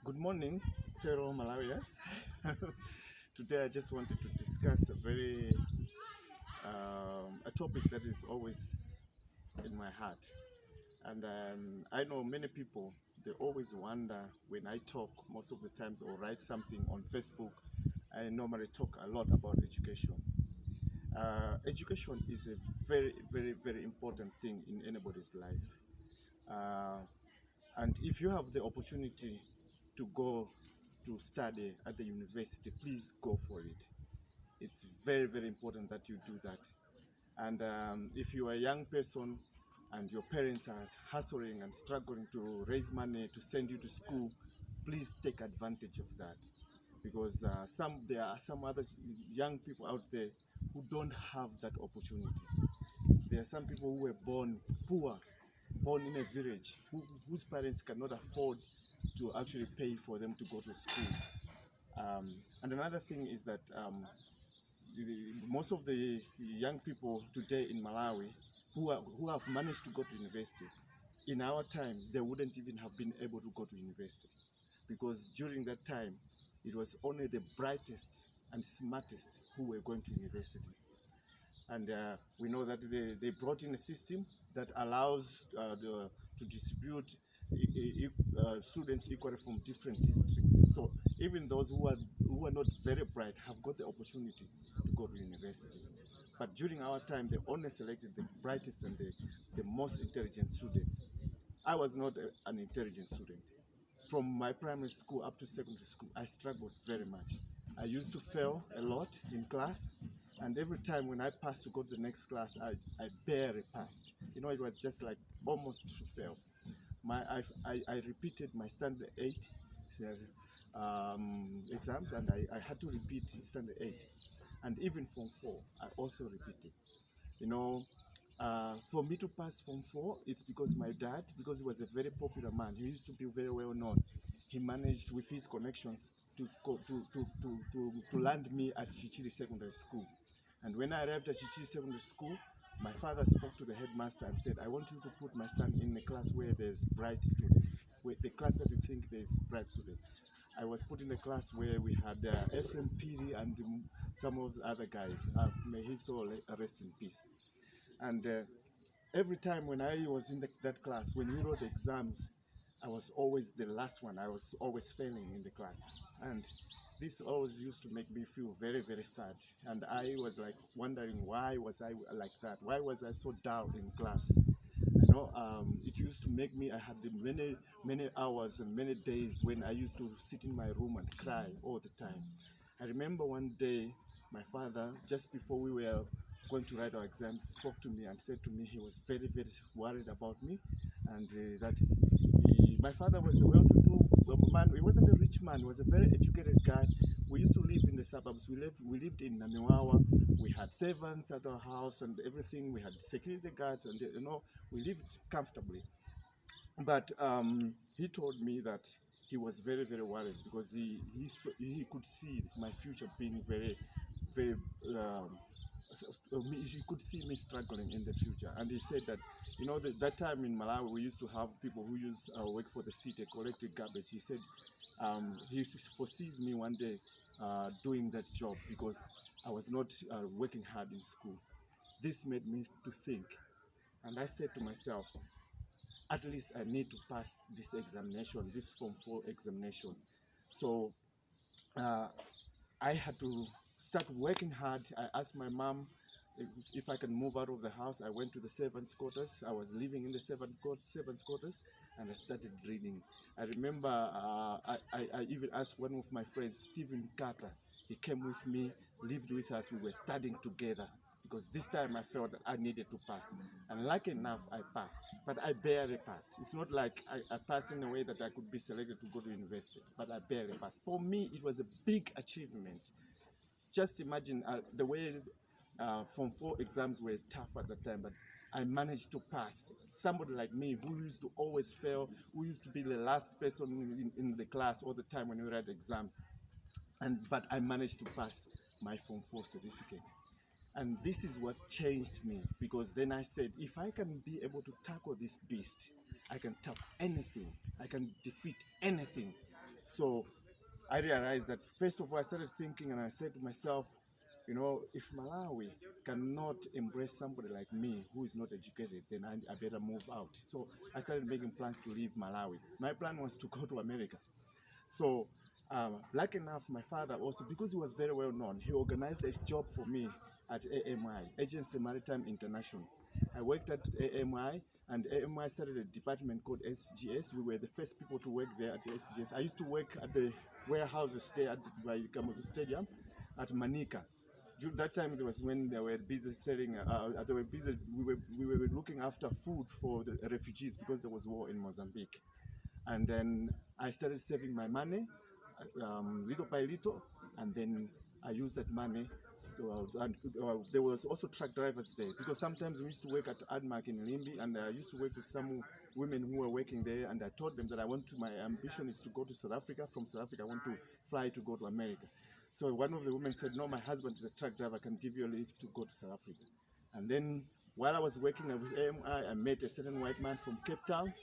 Good morning, fellow Malawians. Today, I just wanted to discuss a topic that is always in my heart, and I know many people. They always wonder when I talk most of the times or write something on Facebook. I normally talk a lot about education. Education is a very important thing in anybody's life. Uh, And if you have the opportunity to go to study at the university, please go for it. It's very important that you do that. And if you are a young person and your parents are hustling and struggling to raise money to send you to school, please take advantage of that. Because there are some other young people out there who don't have that opportunity. There are some people who were born poor, born in a village, whose parents cannot afford to actually pay for them to go to school. And another thing is that most of the young people today in Malawi who have managed to go to university, in our time, they wouldn't even have been able to go to university because during that time, it was only the brightest and smartest who were going to university. And we know that they brought in a system that allows to distribute students equally from different districts. So even those who are not very bright have got the opportunity to go to university. But during our time, they only selected the brightest and the most intelligent students. I was not an intelligent student. From my primary school up to secondary school, I struggled very much. I used to fail a lot in class, and every time when I passed to go to the next class, I barely passed. You know, it was just like almost to fail. I repeated my standard 8 exams, and I had to repeat standard 8. And even Form 4, I also repeated. You know, for me to pass Form 4, it's because my dad, because he was a very popular man, he used to be very well known. He managed with his connections to land me at Chichiri Secondary School. And when I arrived at Chichiri Secondary School, my father spoke to the headmaster and said, I want you to put my son in a class where there's bright students, where the class that you think there's bright students. I was put in a class where we had Ephraim Piri and some of the other guys. May his soul rest in peace. And every time when I was in that class, when we wrote exams, I was always the last one. I was always failing in the class. And this always used to make me feel very sad. And I was like wondering, why was I like that? Why was I so down in class? You know, it used to make me, I had the many hours and many days when I used to sit in my room and cry all the time. I remember one day my father, just before we were going to write our exams, spoke to me and said to me he was very worried about me, and that my father was a well-to-do man. He wasn't a rich man. He was a very educated guy. We used to live in the suburbs. We lived in Namiwawa. We had servants at our house and everything. We had security guards, and we lived comfortably. But he told me that he was very worried because he could see my future being very he could see me struggling in the future. And he said that, that time in Malawi we used to have people who used work for the city collecting garbage. He said he foresees me one day doing that job because I was not working hard in school. This made me to think, and I said to myself, at least I need to pass this examination, this Form 4 examination. So I had to start working hard. I asked my mom if I can move out of the house. I went to the servants' quarters. I was living in the servants' quarters, and I started reading. I remember I even asked one of my friends, Stephen Carter. He came with me, lived with us. We were studying together because this time I felt I needed to pass. And lucky enough, I passed, but I barely passed. It's not like I passed in a way that I could be selected to go to university, but I barely passed. For me, it was a big achievement. Just imagine the way Form 4 exams were tough at the time, but I managed to pass. Somebody like me who used to always fail, who used to be the last person in the class all the time when we write exams. But I managed to pass my Form 4 certificate. And this is what changed me, because then I said, if I can be able to tackle this beast, I can tackle anything. I can defeat anything. So I realized that, first of all, I started thinking and I said to myself, if Malawi cannot embrace somebody like me who is not educated, then I better move out. So I started making plans to leave Malawi. My plan was to go to America. So, lucky enough, my father also, because he was very well known, he organized a job for me at AMI, Agency Maritime International. I worked at AMI, and AMI started a department called SGS. We were the first people to work there at SGS. I used to work at the warehouses there at the Kamuzu Stadium at Manica. During that time, it was when they were busy selling. They were busy. We were looking after food for the refugees because there was war in Mozambique. And then I started saving my money little by little, and then I used that money. And there was also truck drivers there, because sometimes we used to work at Admark in Limbi, and I used to work with some women who were working there, and I told them that my ambition is to go to South Africa. From South Africa, I want to fly to go to America. So one of the women said, no, my husband is a truck driver, I can give you a leave to go to South Africa. And then while I was working with AMI, I met a certain white man from Cape Town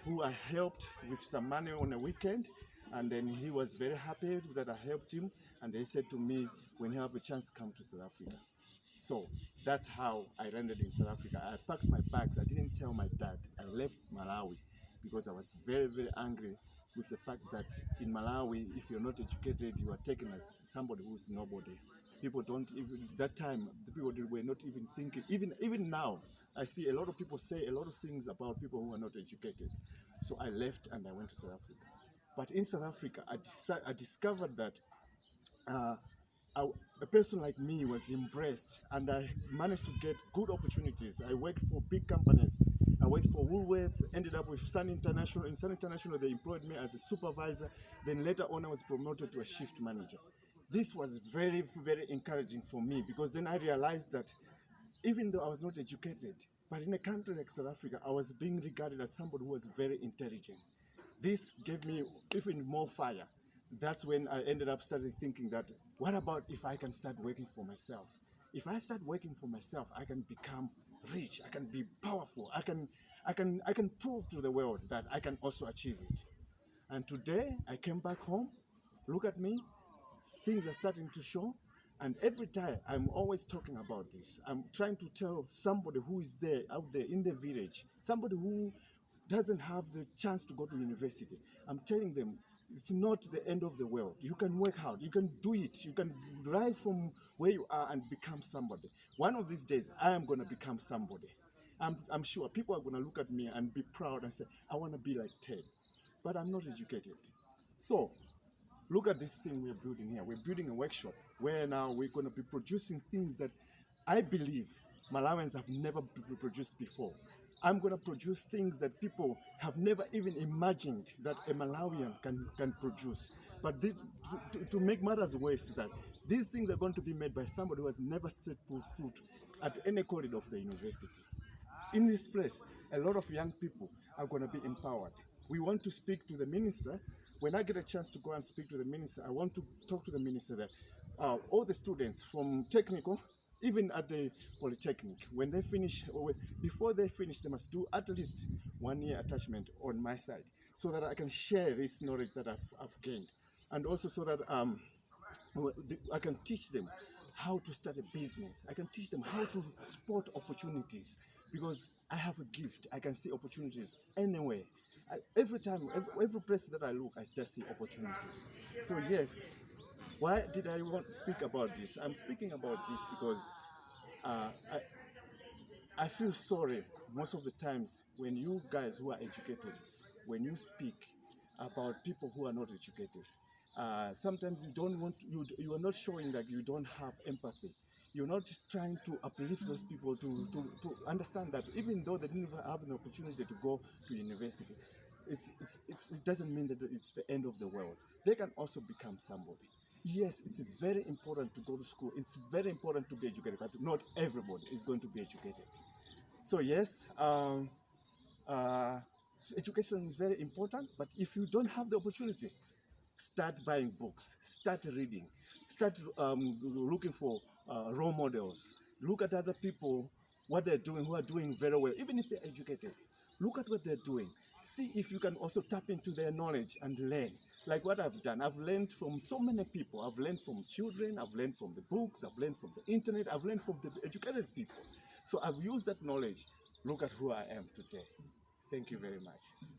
who I helped with some money on a weekend. And then he was very happy that I helped him. And they said to me, when you have a chance, come to South Africa. So that's how I landed in South Africa. I packed my bags. I didn't tell my dad. I left Malawi because I was very, very angry with the fact that in Malawi, if you're not educated, you are taken as somebody who's nobody. People don't even, that time, the people were not even thinking. Even now, I see a lot of people say a lot of things about people who are not educated. So I left and I went to South Africa. But in South Africa, I discovered that uh, a person like me was embraced, and I managed to get good opportunities. I worked for big companies. I worked for Woolworths, ended up with Sun International. In Sun International, they employed me as a supervisor. Then later on, I was promoted to a shift manager. This was very, very encouraging for me, because then I realized that even though I was not educated, but in a country like South Africa, I was being regarded as somebody who was very intelligent. This gave me even more fire. That's when I ended up starting thinking that, what about if I can start working for myself? If I start working for myself, I can become rich, I can be powerful, I can prove to the world that I can also achieve it. And today I came back home, look at me, things are starting to show. And every time I'm always talking about this. I'm trying to tell somebody who is there, out there in the village, somebody who doesn't have the chance to go to university. I'm telling them, it's not the end of the world. You can work hard. You can do it. You can rise from where you are and become somebody. One of these days, I am going to become somebody. I'm sure people are going to look at me and be proud and say, I want to be like Ted. But I'm not educated. So look at this thing we're building here. We're building a workshop where now we're going to be producing things that I believe Malawians have never produced before. I'm going to produce things that people have never even imagined that a Malawian can produce. But to make matters worse is that these things are going to be made by somebody who has never set foot at any corridor of the university. In this place, a lot of young people are going to be empowered. We want to speak to the minister. When I get a chance to go and speak to the minister, I want to talk to the minister that all the students from technical, even at the polytechnic, when they finish, or before they finish, they must do at least 1 year attachment on my side, so that I can share this knowledge that I've gained, and also so that I can teach them how to start a business. I can teach them how to spot opportunities, because I have a gift. I can see opportunities anywhere. Every time, every place that I look, I just see opportunities. So yes, why did I want to speak about this? I'm speaking about this because uh, I feel sorry most of the times when you guys who are educated, when you speak about people who are not educated. Sometimes you don't want you are not showing that you don't have empathy. You're not trying to uplift those people to understand that even though they didn't have an opportunity to go to university, it doesn't mean that it's the end of the world. They can also become somebody. Yes, it's very important to go to school. It's very important to be educated, but not everybody is going to be educated. So yes, education is very important, but if you don't have the opportunity, start buying books, start reading, start looking for role models. Look at other people, what they're doing, who are doing very well, even if they're educated. Look at what they're doing. see if you can also tap into their knowledge and learn. Like what I've done, I've learned from so many people. I've learned from children, I've learned from the books, I've learned from the internet, I've learned from the educated people. So I've used that knowledge. Look at who I am today. Thank you very much.